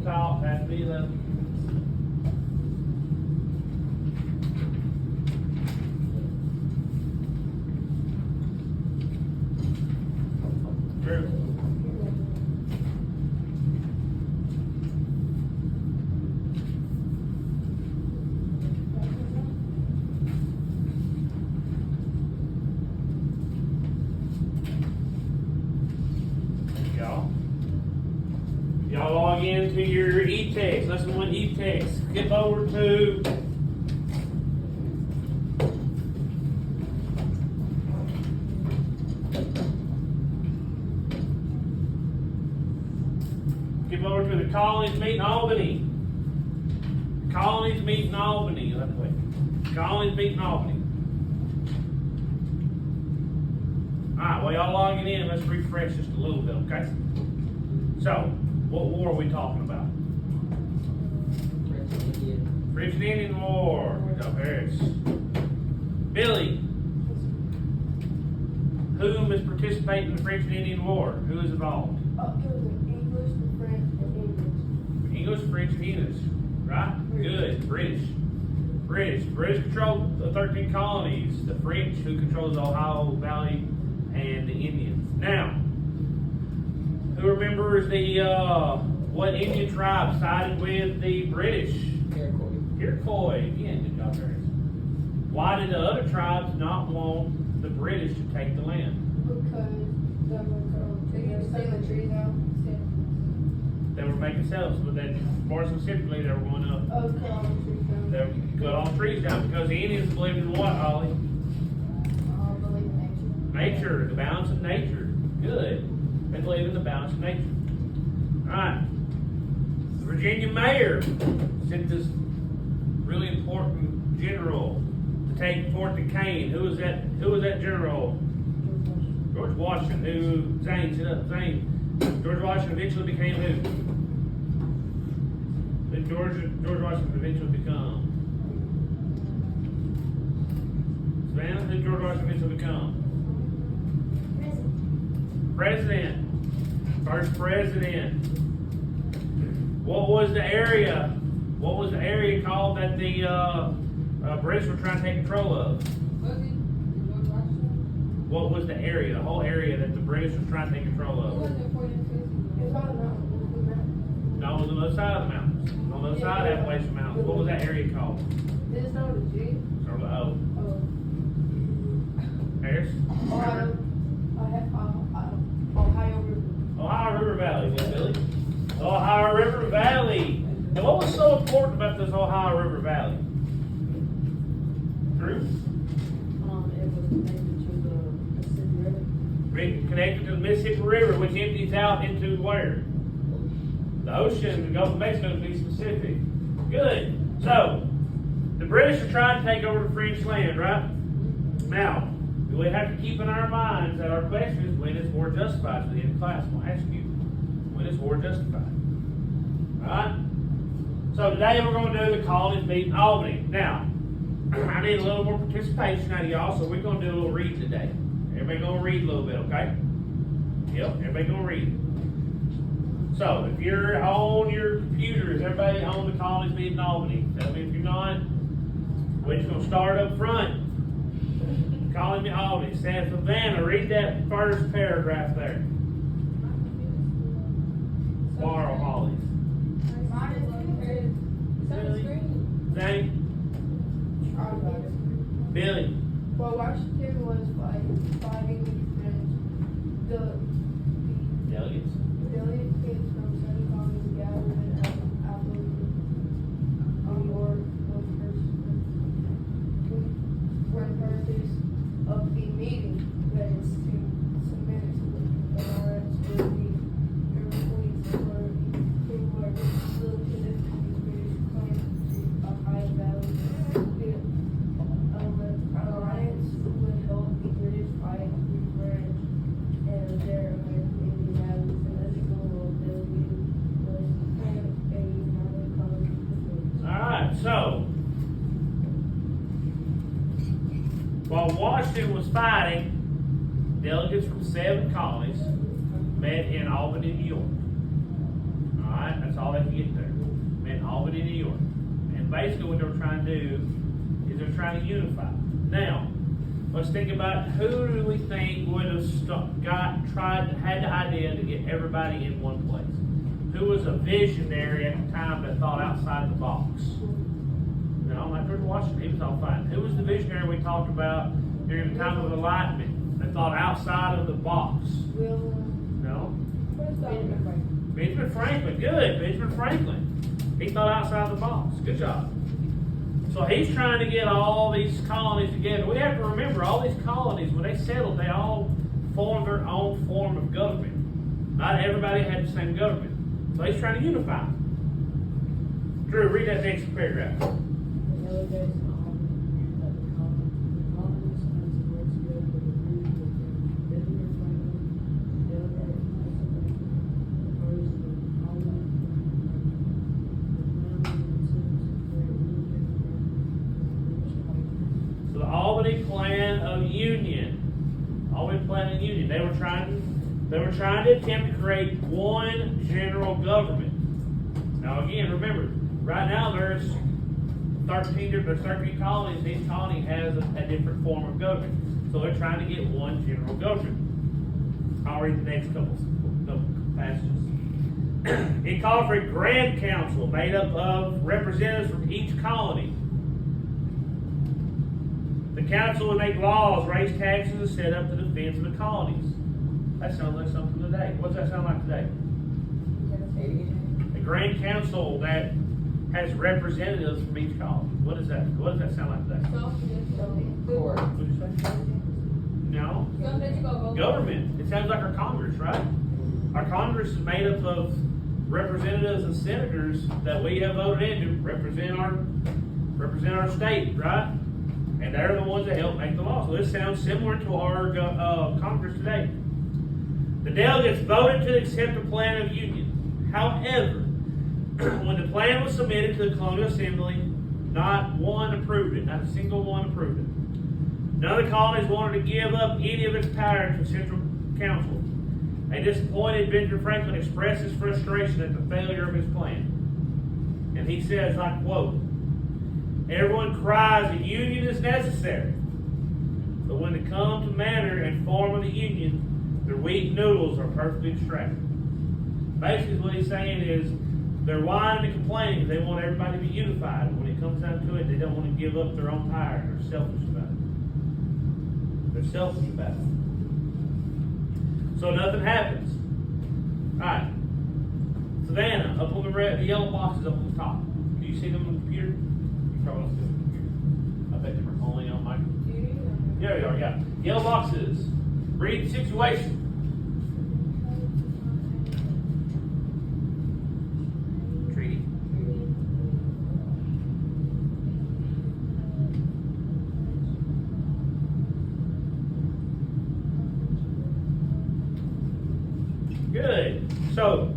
the top, has to be the. True. Y'all log into your e-text. Lesson 1 e-text. Skip over to the Colonies meeting Albany. Colonies meeting Albany. That way. Colonies meeting Albany. Alright, well y'all logging in, let's refresh just a little bit, okay? So, what war are we talking about? French and Indian War. Good job, Harris. Billy. Whom is participating in the French and Indian War? Who is involved? English, the French, and English. English, French, and English. Right? Good. British. British controlled the 13 colonies. The French, who controls the Ohio Valley, and the Indians. Now, who remembers what Indian tribe sided with the British? Iroquois. Again, good job, Harris. Why did the other tribes not want the British to take the land? Because they were cutting the trees out. They were making settlements, but then more specifically, they were going to Cut all the trees down. they would cut all the trees down because the Indians believed in what, Holly? I believe in Nature, the balance of nature. Good. They believe in the balance of nature. Alright. The Virginia mayor sent this really important general to take Fort Duquesne. Who was that general? George Washington. Who Zane, sit up, Zane. George Washington eventually became who? Who did George Washington eventually become? Savannah, who did George Washington eventually become? President. First president. What was the area? What was the area called that the British were trying to take control of? What was the area? The whole area that the British were trying to take control of? It was on the mountain. No, it was on the other side of the mountains. On the other side of the Appalachian Mountains. What was that area called? Did it start with a G? Or the O. Harris? Ohio. Ohio River. Ohio River Valley, yeah, Billy. The Ohio River Valley. And what was so important about this Ohio River Valley? Drew? It was connected to the Mississippi River. Connected to the Mississippi River, which empties out into where? The ocean, the Gulf of Mexico, to be specific. Good. So, the British are trying to take over the French land, right? Now, we have to keep in our minds that our question is, when is war justified? So the end of class will ask you, when is war justified? Alright? So today we're going to do the colonies meeting Albany. Now, I need a little more participation out of y'all, so we're going to do a little read today. Everybody going to read a little bit, okay? Yep, everybody going to read. So, if you're on your computers, everybody on the colonies meeting Albany. Tell me if you're not. We're just going to start up front. Colony meeting Albany. San Savannah, read that first paragraph there. Borrow Hollies. Zane? Billy? While Washington was fighting the French, the Delegates? delegates from 7 colonies gathered at Appalachia New York for the purpose of the meeting, that is to submit to the alliance with the Iroquois who were still connected to the British claim to Ohio Valley. The alliance would help the British fight the French and their American Indian allies, and as a goal of the meeting was to plan a united colony defense. Alright, so while Washington was fighting, delegates from 7 colonies met in Albany, New York. Alright, that's all they can get Albany, New York. And basically what they were trying to do is they're trying to unify. Now, let's think about who do we think would have had the idea to get everybody in one place? Who was a visionary at the time that thought outside the box? No, not George Washington, he was all fine. Who was the visionary we talked about during the time of Enlightenment that thought outside of the box? No? Benjamin Franklin, good, Benjamin Franklin. He thought outside the box, good job. So he's trying to get all these colonies together. We have to remember, all these colonies, when they settled, they all formed their own form of government. Not everybody had the same government. So he's trying to unify. Drew, read that next paragraph. So the Albany Plan of Union. Albany Plan of Union. They were trying to attempt to create one general government. Now again, remember, right now there's 13 colonies. Each colony has a different form of government. So they're trying to get one general government. I'll read the next couple passages. It called for a grand council made up of representatives from each colony. The council would make laws, raise taxes, and set up the defense of the colonies. That sounds like something today. What's that sound like today? A grand council that has representatives from each colony. What is that? What does that sound like today? Court. What did you say? No. Government. It sounds like our Congress, right? Our Congress is made up of representatives and senators that we have voted in to represent our state, right? And they're the ones that help make the law. So this sounds similar to our Congress today. The delegates voted to accept the plan of union. However, when the plan was submitted to the Colonial Assembly, not one approved it. Not a single one approved it. None of the colonies wanted to give up any of its power to the Central Council. A disappointed Benjamin Franklin expressed his frustration at the failure of his plan. And he says, I quote, "Everyone cries a union is necessary, but when it comes to manner and form of the union, their weak noodles are perfectly distracted." Basically what he's saying is, they're whining and complaining. They want everybody to be unified. And when it comes down to it, they don't want to give up their own power. They're selfish about it. They're selfish about it. So nothing happens. Alright. Savannah, up on the yellow boxes up on the top. Do you see them on the computer? You probably don't see them on the computer. I bet they were only on my computer. There we are, yeah. Yellow boxes. Read the situation. Treaty. Good. So,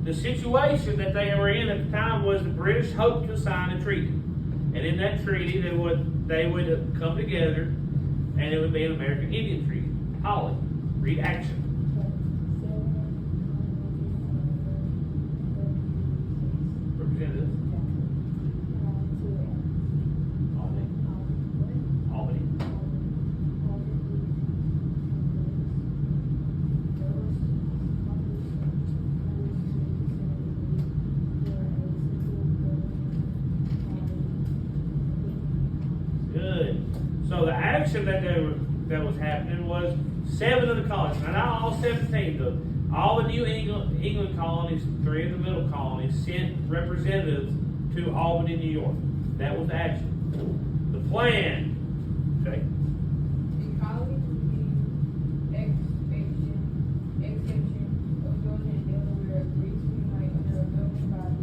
the situation that they were in at the time was the British hoped to sign a treaty. And in that treaty, they would come together and it would be an American Indian Treaty. Holly, read action. Representatives. Albany. Good. So the action that was happening was 7 of the colonies, now not all 17, but all the New England colonies, 3 of the middle colonies, sent representatives to Albany, New York. That was the action. The plan, okay? The colonies with the exception of Georgia and Delaware agreed to unite under a governing body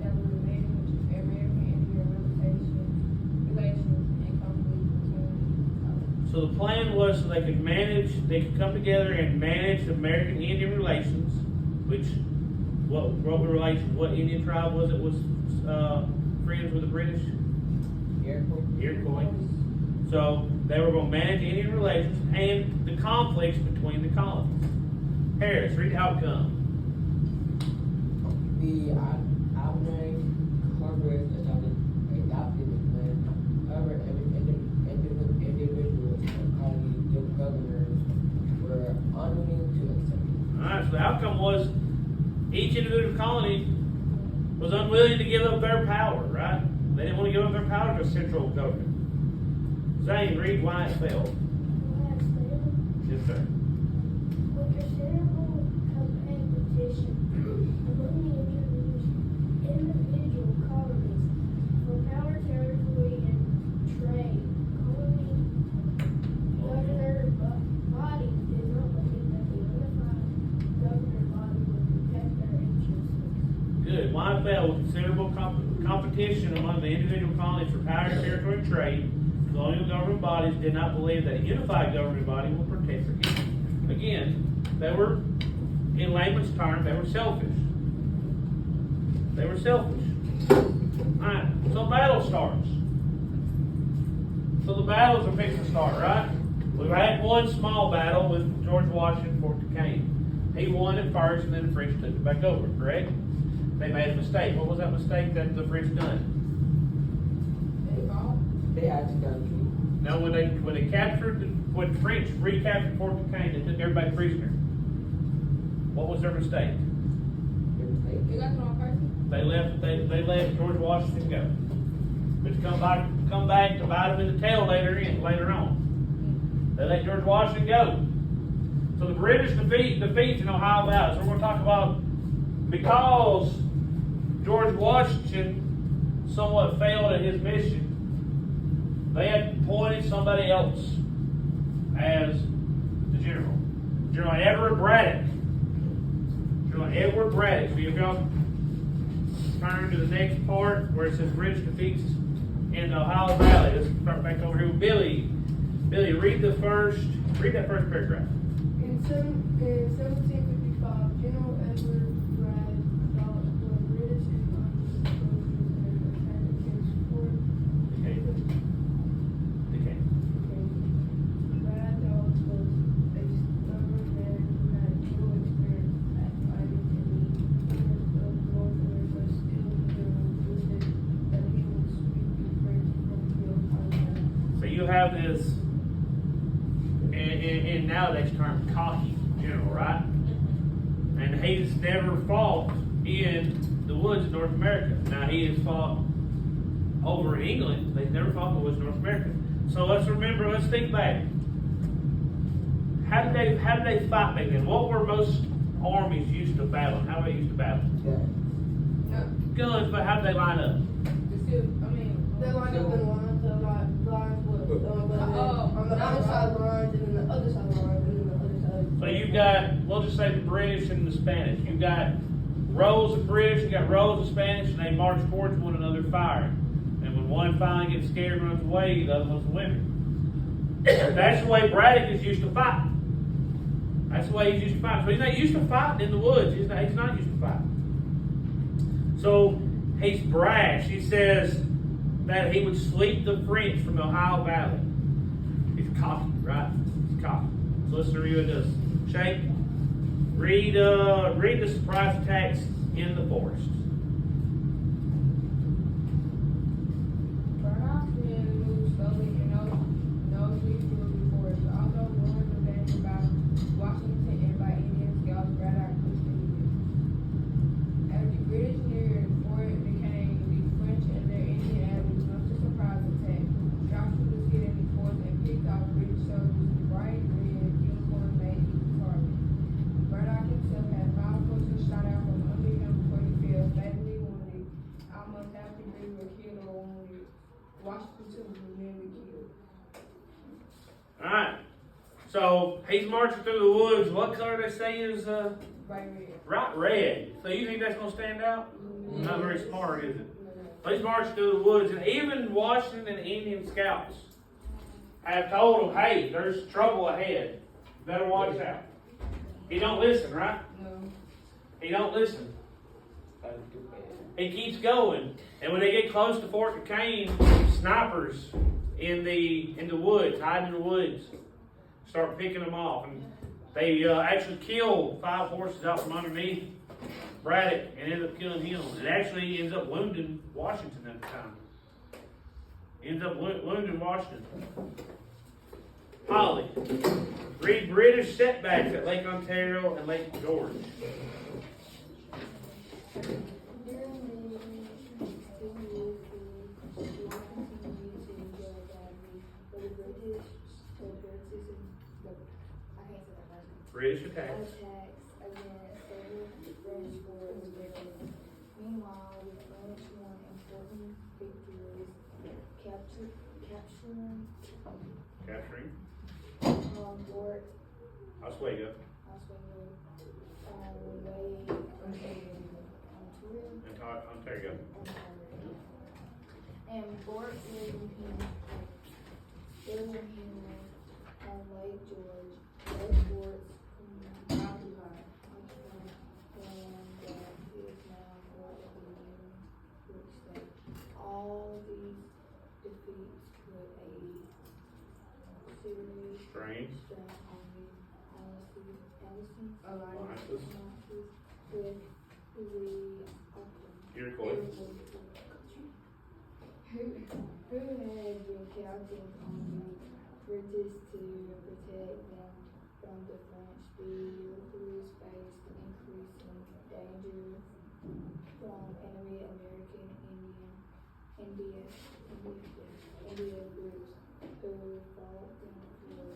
that would remain with American Indian relations and conflict between colonies. So the plan was so they could come together and manage American Indian relations, which, what relations, what Indian tribe was it was friends with the British? Iroquois. So they were going to manage Indian relations and the conflicts between the colonies. Harris, read the outcome. The Albany colony was unwilling to give up their power, right? They didn't want to give up their power to central government. Zane, read why it failed. Yes, sir. With considerable competition among the individual colonies for power, territory, and trade, colony governor body did not believe that the unified governor body would protect their interests. Good. Why it failed? With considerable competition among the individual colonies for power, territory, and trade, colonial government bodies did not believe that a unified government body would protect their interests. Again, they were, in layman's terms, they were selfish. They were selfish. Alright, so battle starts. So the battles are fixing to start, right? We've had one small battle with George Washington, Fort Duquesne. He won it first, and then the French took it back over, correct? They made a mistake. What was that mistake that the French done? They had to go through. Now, when the French recaptured Fort Duquesne, they took everybody prisoner. What was their mistake? You got the wrong person? They let George Washington go. But to come back to bite him in the tail later on. They let George Washington go. So the British defeats in Ohio Valley. So we're going to talk about, because George Washington somewhat failed at his mission, they had appointed somebody else as the general. General Edward Braddock. General Edward Braddock. So if y'all turn to the next part where it says British defeats in the Ohio Valley. Let's start back over here with Billy. Billy, read that first paragraph. In 1755, General Edward Braddock thought the British economy and attacked against Fort Okay. Braddock was a stubborn man who had little experience at fighting in the wars of Northern, but still the general insisted that he would sweep the French from the Ohio Valley. So you have this, in nowadays term, cocky general, right? And he's never fought in the woods of North America. Now he has fought over in England, but he's never fought in the woods of North America. So let's think back. How did they fight back then? What were most armies used to battle? How were they used to battle? No, Guns, but how did they line up? they lined up in lines, lines with, on the other side of the lines, and then the other side of the lines, and then the other side. So you've got, we'll just say the British and the Spanish. You've got rows of British, you've got rows of Spanish, and they march towards one another firing. And when one finally gets scared and runs away, the other one's winning. That's the way Braddock is used to fight. That's the way he's used to fight. So he's not used to fighting in the woods. He's not used to fighting. So he's brash. He says that he would sweep the French from the Ohio Valley. He's cocky, right? He's cocky. So let's review what it does. Shake. Read the surprise attacks in the forest. Braddock's men moved slowly and nosely through the forest. Although rumors abandoned by Washington and by Indian scouts, Braddock pushed ahead. As the British neared Fort Duquesne, the French and their Indian allies launched a surprise attack. Sharpshooters hit in the forest and picked off British soldiers with bright red uniforms made easy targets. Braddock himself had 5 horses shot out from under him before he fell, fatally wounded. Almost half the British were killed or wounded. Washington was nearly killed. Alright. So he's marching through the woods. What color they say is Bright red. right red. So you think that's gonna stand out? Not very smart, is it? So he's marching through the woods, and even Washington and Indian scouts have told him, hey, there's trouble ahead. Better watch out. He don't listen, right? No. He don't listen. He keeps going. And when they get close to Fort Duquesne, snipers in the woods, hiding in the woods, start picking them off. And they actually kill 5 horses out from underneath Braddock and end up killing him. And actually ends up wounding Washington at the time. Ends up wounding Washington. Holly, read British setbacks at Lake Ontario and Lake George. During the 2 years, the war continued to go badly, but the British, I can't say that right. British attacks. Attacks against several French forts were taken. Meanwhile, the French won important victories, capturing Fort Oswego. Oswego, Ontario. and Fort William on Lake George. Both forts occupied land that is now part of the New York State. All these defeats put a serious Strain. strain on the Alliance's Alliances. with the Iroquois. who had been counting on the British to protect them from the French. The Iroquois faced increasing danger from enemy American India groups who fought them for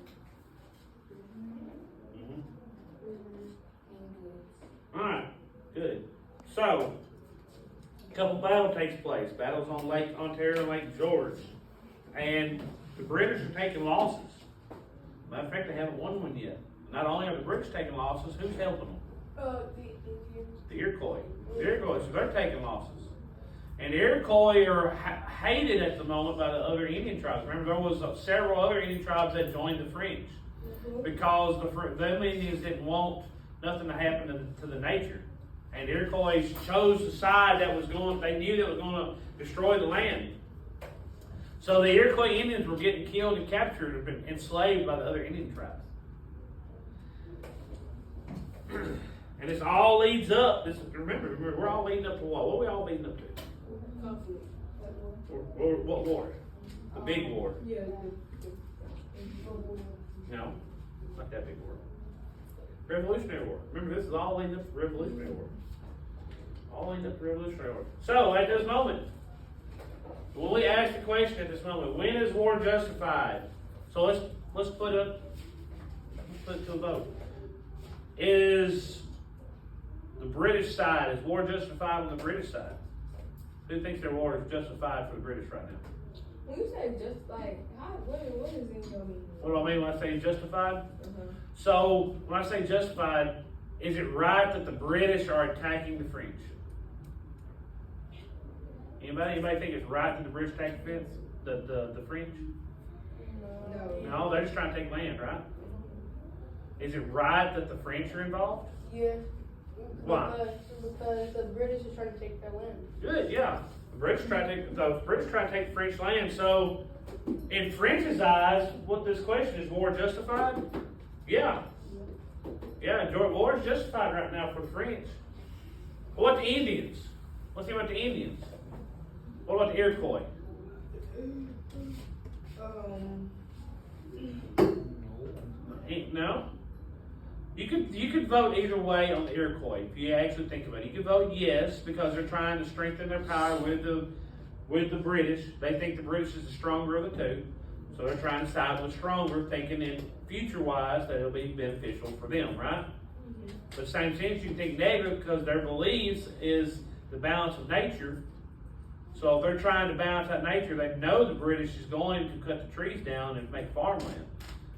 prisoners and goods. Alright, good. So, a couple battle takes place. Battles on Lake Ontario and Lake George. And the British are taking losses. Matter of fact, they haven't won one yet. Not only are the British taking losses, who's helping them? The Indians. The Iroquois. The Iroquois, so they're taking losses. And the Iroquois are hated at the moment by the other Indian tribes. Remember, there was several other Indian tribes that joined the French. Because them Indians didn't want nothing to happen to the nature. And the Iroquois chose the side that was they knew that was going to destroy the land. So the Iroquois Indians were getting killed and captured and enslaved by the other Indian tribes. And this all leads up, remember, we're all leading up to what? What are we all leading up to? Conflict. What war? The big war. Yeah. No, not that big war. Revolutionary War. Remember, this is all leading up to Revolutionary War. All leading up to Revolutionary War. So, at this moment, when we ask the question at this moment, when is war justified? So let's put it to a vote. Is the British side, is war justified on the British side? Who thinks their war is justified for the British right now? When you say just like, what does it mean? What do I mean when I say justified? So, when I say justified, is it right that the British are attacking the French? Anybody think it's right that the British attack the French? No. No, they're just trying to take land, right? Is it right that the French are involved? Yeah. Why? Because the British are trying to take their land. Good, yeah. The British try to take French land. So, in French's eyes, what this question is: war justified? Yeah. Yeah, war is justified right now for the French. But what the Indians? Let's see about the Indians. What about the Iroquois? No. You could vote either way on the Iroquois if you actually think about it. You could vote yes because they're trying to strengthen their power with the British. They think the British is the stronger of the two, so they're trying to side with stronger, thinking in future-wise that it'll be beneficial for them, right? But at the same sense, you can think negative because their beliefs is the balance of nature. So if they're trying to balance out nature, they know the British is going to cut the trees down and make farmland.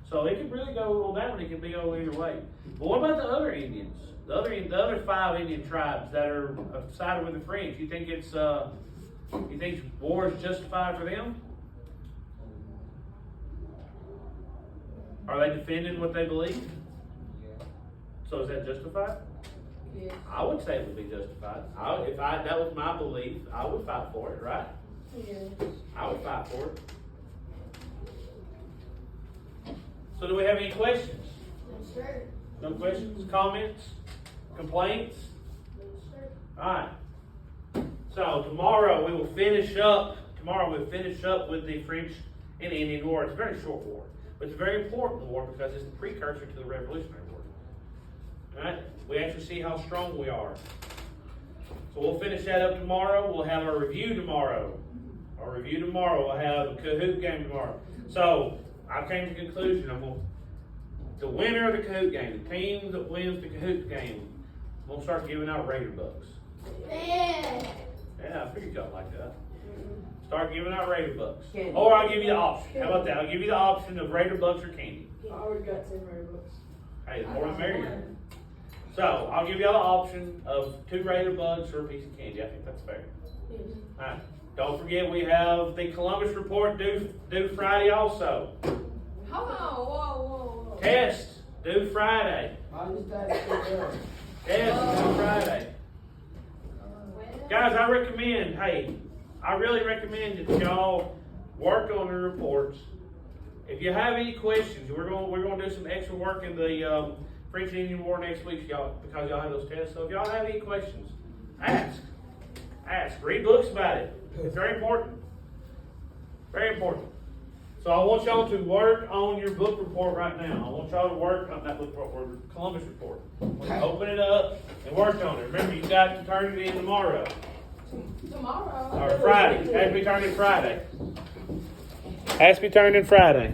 So it could really go on that one. It could go either way. But what about the other Indians? The other 5 Indian tribes that are sided with the French. You think war is justified for them? Are they defending what they believe? So is that justified? Yes. I would say it would be justified. If that was my belief, I would fight for it, right? Yeah. I would fight for it. So do we have any questions? Yes, sir. No questions, comments, complaints? Yes, sir. Alright. So tomorrow we will finish up with the French and Indian War. It's a very short war, but it's a very important war because it's the precursor to the Revolutionary War. Alright? We actually see how strong we are. So we'll finish that up tomorrow. We'll have our review tomorrow. We'll have a Kahoot game tomorrow. So I came to the conclusion, the winner of the Kahoot game, the team that wins the Kahoot game, we'll start giving out Raider Bucks. Yeah. Yeah, I figured y'all like that. Start giving out Raider Bucks. Candy. Or I'll give you the option. How about that? I'll give you the option of Raider Bucks or candy. I already got 10 Raider books. Hey, the more the merrier. So I'll give y'all the option of 2 Raider Bucks or a piece of candy. I think that's fair. Alright. Don't forget we have the Columbus report due Friday also. Hold on, whoa. Test due Friday. I just had to figure it out. Test due Friday. Guys, I really recommend that y'all work on the reports. If you have any questions, we're going to do some extra work in the French and Indian War next week, because y'all have those tests. So if y'all have any questions, ask. Read books about it. It's very important. Very important. So I want y'all to work on your book report right now. I want y'all to work on that book report, Columbus report. Open it up and work on it. Remember, you've got to turn it in tomorrow. Tomorrow. Or Friday. It has to be turned in Friday. Has to be turned in Friday.